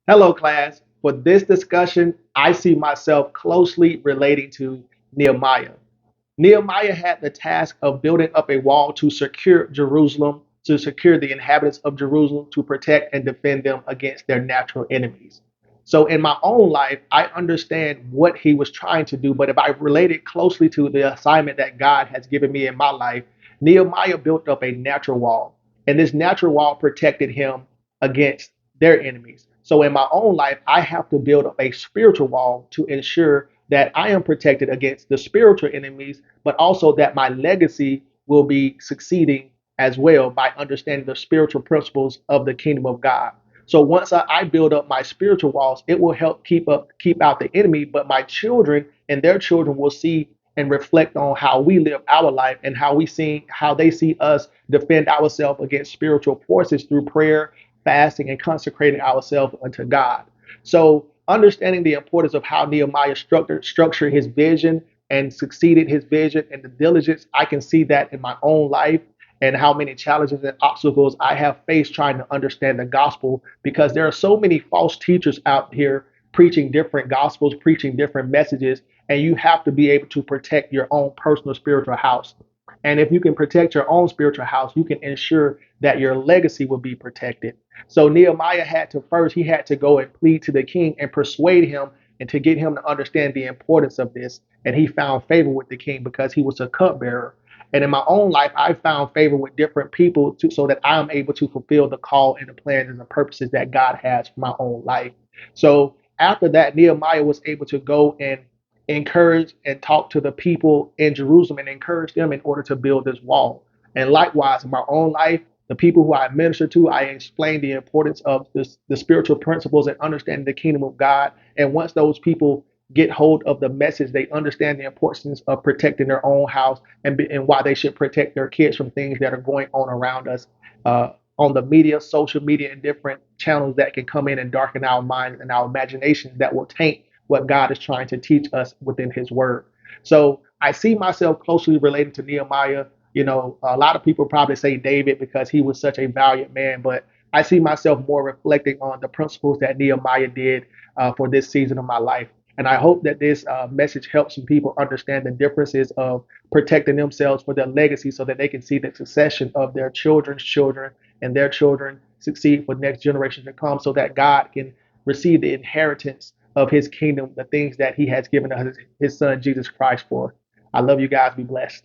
Hello, class. For this discussion, I see myself closely relating to Nehemiah. Nehemiah had the task of building up a wall to secure Jerusalem, to secure the inhabitants of Jerusalem, to protect and defend them against their natural enemies. So, in my own life, I understand what he was trying to do, but if I relate it closely to the assignment that God has given me in my life, Nehemiah built up a natural wall, and this natural wall protected him against their enemies. So, in my own life, I have to build up a spiritual wall to ensure that I am protected against the spiritual enemies, but also that my legacy will be succeeding as well by understanding the spiritual principles of the kingdom of God. So once I build up my spiritual walls, it will help keep out the enemy. But my children and their children will see and reflect on how we live our life and how they see us defend ourselves against spiritual forces through prayer, fasting, and consecrating ourselves unto God. So understanding the importance of how Nehemiah structured his vision and succeeded his vision and the diligence, I can see that in my own life and how many challenges and obstacles I have faced trying to understand the gospel because there are so many false teachers out here preaching different gospels, preaching different messages, and you have to be able to protect your own personal spiritual house. And if you can protect your own spiritual house, you can ensure that your legacy will be protected. So Nehemiah he had to go and plead to the king and persuade him and to get him to understand the importance of this. And he found favor with the king because he was a cupbearer. And in my own life, I found favor with different people so that I'm able to fulfill the call and the plans and the purposes that God has for my own life. So after that, Nehemiah was able to go and encourage and talk to the people in Jerusalem and encourage them in order to build this wall. And likewise, in my own life, the people who I minister to, I explain the importance of the spiritual principles and understanding the kingdom of God. And once those people get hold of the message, they understand the importance of protecting their own house and why they should protect their kids from things that are going on around us on the media, social media, and different channels that can come in and darken our minds and our imaginations that will taint what God is trying to teach us within His Word. So I see myself closely related to Nehemiah. You know, a lot of people probably say David because he was such a valiant man, but I see myself more reflecting on the principles that Nehemiah did for this season of my life. And I hope that this message helps some people understand the differences of protecting themselves for their legacy so that they can see the succession of their children's children and their children succeed for the next generation to come so that God can receive the inheritance of his kingdom, the things that he has given us his son Jesus Christ for. I love you guys. Be blessed.